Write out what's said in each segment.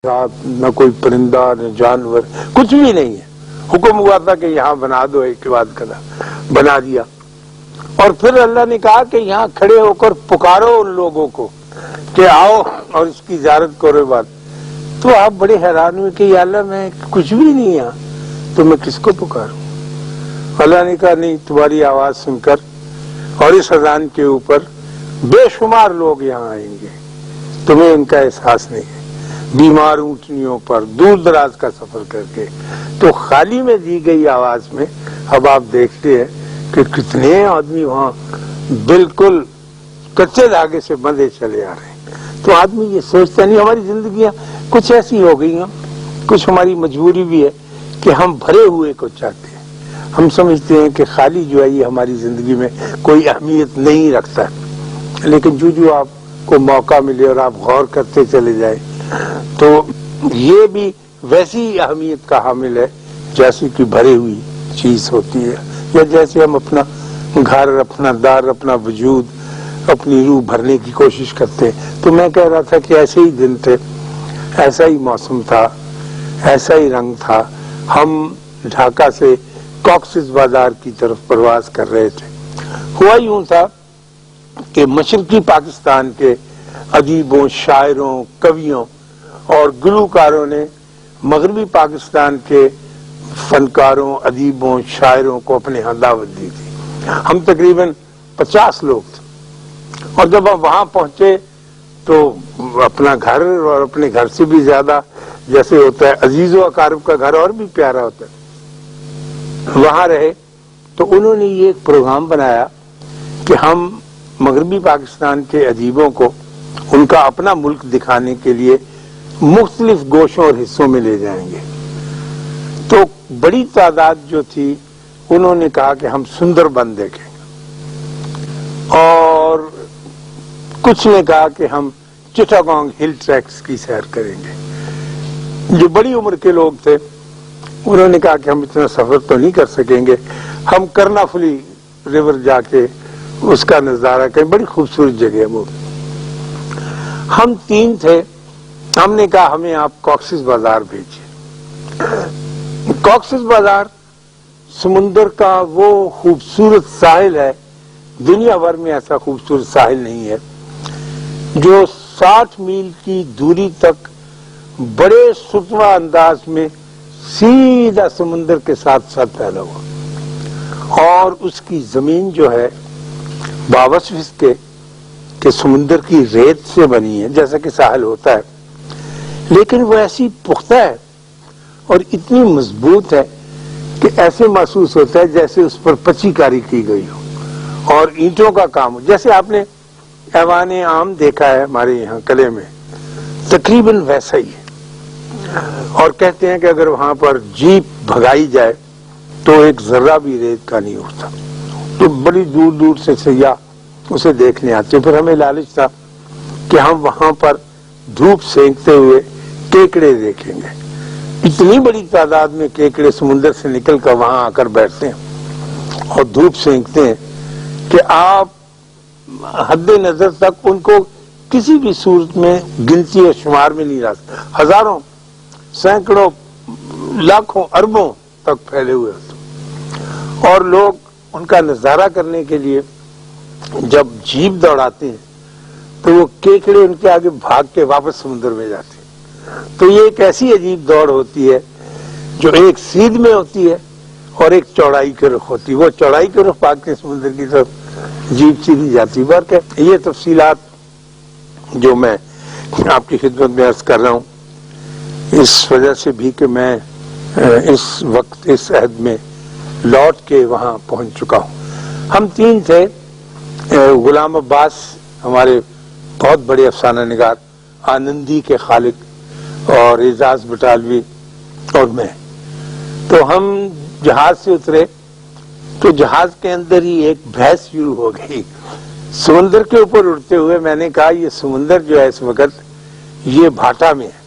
نہ کوئی پرندہ نہ جانور کچھ بھی نہیں ہے. حکم ہوا تھا کہ یہاں بنا دو ایک کے بعد کدا بنا دیا. اور پھر اللہ نے کہا کہ یہاں کھڑے ہو کر پکارو ان لوگوں کو کہ آؤ اور اس کی زیارت کرو. بات تو آپ بڑے حیران ہوئے کہ یا اللہ میں کچھ بھی نہیں یہاں تو میں کس کو پکاروں. اللہ نے کہا نہیں، تمہاری آواز سن کر اور اس اذان کے اوپر بے شمار لوگ یہاں آئیں گے، تمہیں ان کا احساس نہیں ہے. بیمار اونٹنیوں پر دور دراز کا سفر کر کے تو خالی میں دی گئی آواز میں اب آپ دیکھتے ہیں کہ کتنے آدمی وہاں بالکل کچے دھاگے سے بندھے چلے آ رہے ہیں. تو آدمی یہ سوچتا نہیں، ہماری زندگیاں کچھ ایسی ہو گئی ہیں، کچھ ہماری مجبوری بھی ہے کہ ہم بھرے ہوئے کو چاہتے ہیں. ہم سمجھتے ہیں کہ خالی جو ہے یہ ہماری زندگی میں کوئی اہمیت نہیں رکھتا. لیکن جو آپ کو موقع ملے اور آپ غور کرتے چلے جائیں تو یہ بھی ویسی اہمیت کا حامل ہے جیسی کہ بھری ہوئی چیز ہوتی ہے، یا جیسے ہم اپنا گھر، اپنا دار، اپنا وجود، اپنی روح بھرنے کی کوشش کرتے ہیں. تو میں کہہ رہا تھا کہ ایسے ہی دن تھے، ایسا ہی موسم تھا، ایسا ہی رنگ تھا. ہم ڈھاکہ سے کاکسس بازار کی طرف پرواز کر رہے تھے. ہوا یوں تھا کہ مشرقی پاکستان کے ادیبوں، شاعروں، کویوں اور گلوکاروں نے مغربی پاکستان کے فنکاروں، ادیبوں، شاعروں کو اپنے ہاں دعوت دی تھی. ہم تقریباً 50 لوگ تھے. اور جب ہم وہاں پہنچے تو اپنا گھر اور اپنے گھر سے بھی زیادہ جیسے ہوتا ہے عزیز و اقارب کا گھر اور بھی پیارا ہوتا ہے، وہاں رہے. تو انہوں نے یہ ایک پروگرام بنایا کہ ہم مغربی پاکستان کے ادیبوں کو ان کا اپنا ملک دکھانے کے لیے مختلف گوشوں اور حصوں میں لے جائیں گے. تو بڑی تعداد جو تھی انہوں نے کہا کہ ہم سندر بن دیکھیں گے، اور کچھ نے کہا کہ ہم چٹاگانگ ہل ٹریکس کی سیر کریں گے. جو بڑی عمر کے لوگ تھے انہوں نے کہا کہ ہم اتنا سفر تو نہیں کر سکیں گے، ہم کرنافلی ریور جا کے اس کا نظارہ کریں، بڑی خوبصورت جگہ ہے وہ. ہم 3 تھے. ہم نے کہا ہمیں آپ کاکسس بازار بھیجیے. کاکسس بازار سمندر کا وہ خوبصورت ساحل ہے، دنیا بھر میں ایسا خوبصورت ساحل نہیں ہے، جو 60 میل کی دوری تک بڑے ستوہ انداز میں سیدھا سمندر کے ساتھ ساتھ پھیلا ہوا، اور اس کی زمین جو ہے باوصف اس کے کہ سمندر کی ریت سے بنی ہے جیسا کہ ساحل ہوتا ہے، لیکن وہ ایسی پختہ ہے اور اتنی مضبوط ہے کہ ایسے محسوس ہوتا ہے جیسے اس پر پچی کاری کی گئی ہو اور اینٹوں کا کام ہو. جیسے آپ نے ایوان عام دیکھا ہے ہمارے یہاں قلعے میں، تقریباً ویسا ہی ہے. اور کہتے ہیں کہ اگر وہاں پر جیپ بھگائی جائے تو ایک ذرہ بھی ریت کا نہیں اٹھتا. تو بڑی دور دور سے سیاح اسے دیکھنے آتے ہیں. پھر ہمیں لالچ تھا کہ ہم وہاں پر دھوپ سینکتے ہوئے کیکڑے دیکھیں گے. اتنی بڑی تعداد میں کیکڑے سمندر سے نکل کر وہاں آ کر بیٹھتے ہیں اور دھوپ سینکتے ہیں کہ آپ حد نظر تک ان کو کسی بھی صورت میں گنتی اور شمار میں نہیں رکھ سکتے. ہزاروں، سینکڑوں، لاکھوں، اربوں تک پھیلے ہوئے ہوتے، اور لوگ ان کا نظارہ کرنے کے لیے جب جیپ دوڑاتے ہیں تو وہ کیکڑے ان کے آگے بھاگ کے واپس سمندر میں جاتے ہیں. تو یہ ایک ایسی عجیب دوڑ ہوتی ہے جو ایک سیدھ میں ہوتی ہے اور ایک چوڑائی کے رخ ہوتی ہے. وہ چوڑائی کے رخ بھاگتے سمندر کی طرف، جیپ سیدھی جاتی. بہرکیف یہ تفصیلات جو میں آپ کی خدمت میں عرض کر رہا ہوں اس وجہ سے بھی کہ میں اس وقت اس عہد میں لوٹ کے وہاں پہنچ چکا ہوں. ہم 3 تھے، غلام عباس ہمارے بہت بڑے افسانہ نگار، آنندی کے خالق، اور اعجاز بٹالوی اور میں. تو ہم جہاز سے اترے تو جہاز کے اندر ہی ایک بحث شروع ہو گئی سمندر کے اوپر اڑتے ہوئے. میں نے کہا یہ سمندر جو ہے اس وقت یہ بھاٹا میں ہے.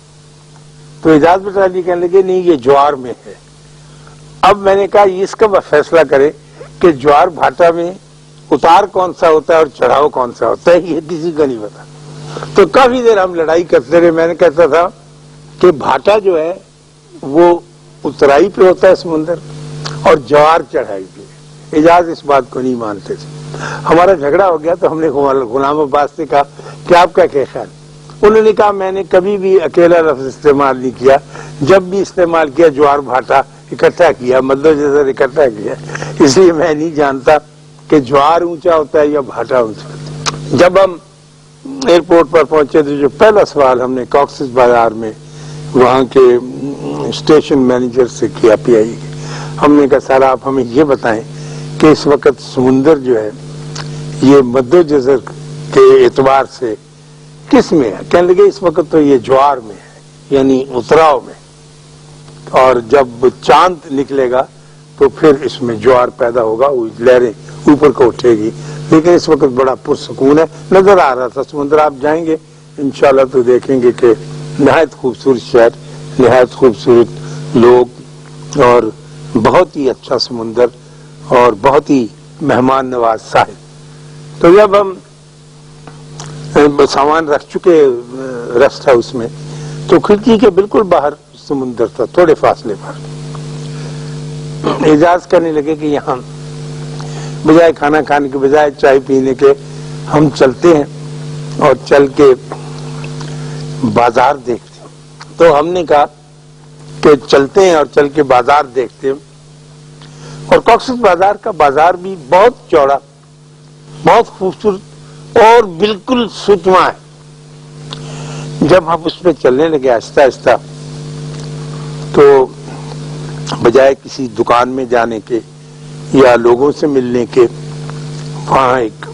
تو اعجاز بٹالوی کہنے لگے نہیں یہ جوار میں ہے. اب میں نے کہا اس کا فیصلہ کرے کہ جوار بھاٹا میں اتار کون سا ہوتا ہے اور چڑھاؤ کون سا ہوتا ہے، یہ کسی کو نہیں پتا. تو کافی دیر ہم لڑائی کرتے رہے. میں نے کہتا تھا کہ بھاٹا جو ہے وہ اترائی پہ ہوتا ہے سمندر اور جوار چڑھائی پہ. اعجاز اس بات کو نہیں مانتے تھے. ہمارا جھگڑا ہو گیا تو ہم نے غلام عباس سے کہا کہ آپ کا کیا خیال؟ انہوں نے کہا میں نے کبھی بھی اکیلا لفظ استعمال نہیں کیا، جب بھی استعمال کیا جوار بھاٹا اکٹھا کیا، مد و جزر اکٹھا کیا، اس لیے میں نہیں جانتا کہ جوار اونچا ہوتا ہے یا بھاٹا اونچا ہوتا ہے. جب ہم ایئرپورٹ پر پہنچے تو جو پہلا سوال ہم نے کاکسس بازار میں وہاں کے اسٹیشن مینیجر سے کیا پی آئی کے، ہم نے کہا سر آپ ہمیں یہ بتائیں کہ اس وقت سمندر جو ہے یہ مد و جزر کے اعتبار سے کس میں ہے؟ کہنے لگے اس وقت تو یہ جوار میں ہے، یعنی اتراؤ میں، اور جب چاند نکلے گا تو پھر اس میں جوار پیدا ہوگا، لہریں اوپر کو اٹھے گی، لیکن اس وقت بڑا پرسکون ہے. نظر آ رہا تھا سمندر. آپ جائیں گے انشاءاللہ تو دیکھیں گے کہ نہایت خوبصورت شہر، نہایت خوبصورت لوگ اور بہت ہی اچھا سمندر اور بہت ہی مہمان نواز ساحل. تو جب ہم سامان رکھ چکے ریسٹ ہاؤس میں تو کھڑکی کے بالکل باہر سمندر تھا، تھوڑے فاصلے پر. اعجاز کرنے لگے کہ یہاں بجائے کھانا کھانے کے، بجائے چائے پینے کے، ہم چلتے ہیں اور چل کے بازار دیکھتے ہیں. تو ہم نے کہا کہ چلتے ہیں اور چل کے بازار دیکھتے ہیں. اور کاکسس بازار کا بازار بھی بہت چوڑا، بہت خوبصورت اور بالکل سچواں ہے. جب ہم اس پہ چلنے لگے آہستہ آہستہ تو بجائے کسی دکان میں جانے کے یا لوگوں سے ملنے کے، وہاں ایک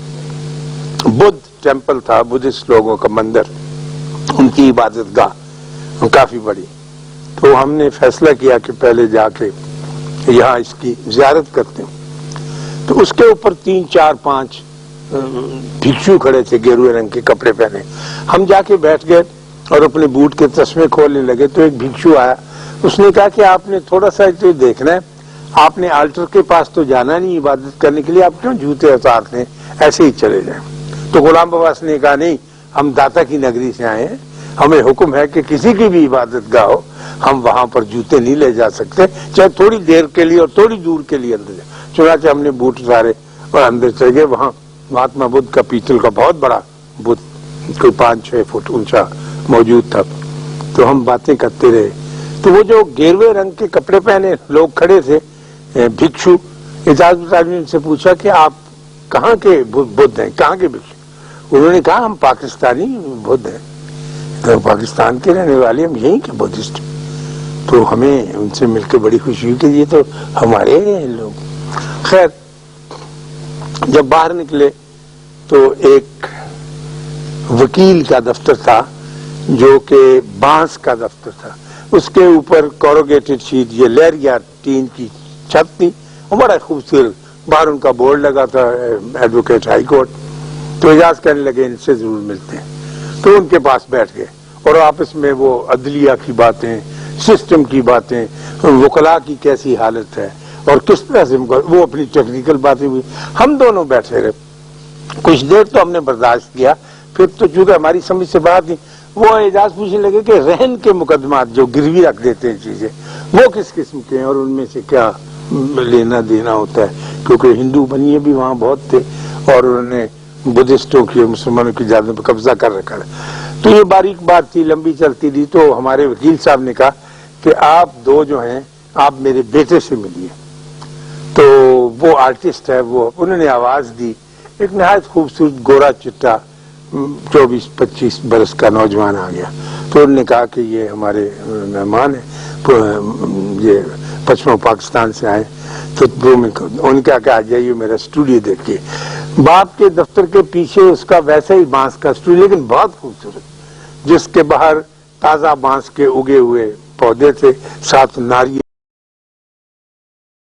بدھ ٹیمپل تھا، بدھسٹ لوگوں کا مندر، ان کی عبادت گاہ کافی بڑی. تو ہم نے فیصلہ کیا کہ پہلے جا کے یہاں اس کی زیارت کرتے ہیں. تو اس کے اوپر 3 4 5 بھکشو کھڑے تھے گیروئے رنگ کے کپڑے پہنے. ہم جا کے بیٹھ گئے اور اپنے بوٹ کے تسمے کھولنے لگے تو ایک بھکشو آیا. اس نے کہا کہ آپ نے تھوڑا سا تو دیکھنا ہے، آپ نے آلٹر کے پاس تو جانا نہیں عبادت کرنے کے لیے، آپ کیوں جوتے اتارتے ہیں، ایسے ہی چلے جائیں. تو غلام عباس نے کہا نہیں، ہم داتا کی نگری سے آئے ہیں، ہمیں حکم ہے کہ کسی کی بھی عبادت گاہ ہو ہم وہاں پر جوتے نہیں لے جا سکتے، چاہے تھوڑی دیر کے لیے اور تھوڑی دور کے لیے اندر جائے. چنانچہ ہم نے بوٹ اتارے اور اندر چلے گئے. وہاں مہاتما بدھ کا پیتل کا بہت بڑا بدھ کوئی 5 6 فٹ اونچا موجود تھا. تو ہم باتیں کرتے رہے. تو وہ جو گیروے رنگ کے کپڑے پہنے لوگ کھڑے تھے بھکشو، اجازت نے ان سے پوچھا کہ آپ کہاں کے بدھ ہیں، کہاں کے بھکشو؟ انہوں نے کہا ہم پاکستانی بدھ ہیں، تو پاکستان کے رہنے والے ہم یہیں کے بدھسٹ. تو ہمیں ان سے مل کے بڑی خوشی ہوئی کہ یہ تو ہمارے لوگ. خیر جب باہر نکلے تو ایک وکیل کا دفتر تھا جو کہ بانس کا دفتر تھا. اس کے اوپر کوروگیٹڈ شیٹ، یہ لہریا ٹین کی چھت تھی، بڑا خوبصورت. باہر ان کا بورڈ لگا تھا ایڈوکیٹ ہائی کورٹ. تو اعجاز کرنے لگے ان سے ضرور ملتے ہیں. تو ان کے پاس بیٹھ گئے اور آپس میں وہ عدلیہ کی باتیں، سسٹم کی باتیں، وکلاء کی کیسی حالت ہے اور کس طرح سے وہ اپنی ٹیکنیکل باتیں ہوئی. ہم دونوں بیٹھے رہے. کچھ دیر تو ہم نے برداشت کیا، پھر تو چونکہ ہماری سمجھ سے باہر تھی، وہ اعجاز پوچھنے لگے کہ رہن کے مقدمات جو گروی رکھ دیتے ہیں چیزیں، وہ کس قسم کے ہیں اور ان میں سے کیا لینا دینا ہوتا ہے، کیونکہ ہندو بنیے بھی وہاں بہت تھے اور انہوں نے بدھسٹوں کی مسلمانوں کی جانب پر قبضہ کر رکھا ہے. تو یہ باریک بات تھی، لمبی چلتی تھی. تو ہمارے وکیل صاحب نے کہا کہ آپ دو جو ہیں آپ میرے بیٹے سے ملیے. تو وہ آرٹسٹ ہے، وہ انہوں نے آواز دی. ایک نہایت خوبصورت گورا چٹا 24 25 برس کا نوجوان آ گیا. تو انہوں نے کہا کہ یہ ہمارے مہمان ہیں، یہ پچھم پاکستان سے آئے. تو ان کا کہ آ جائیے میرا اسٹوڈیو دیکھیے. باپ کے دفتر کے پیچھے اس کا ویسے ہی بانس کا اسٹوڈیو، لیکن بہت خوبصورت، جس کے باہر تازہ بانس کے اگے ہوئے پودے تھے، ساتھ ناریل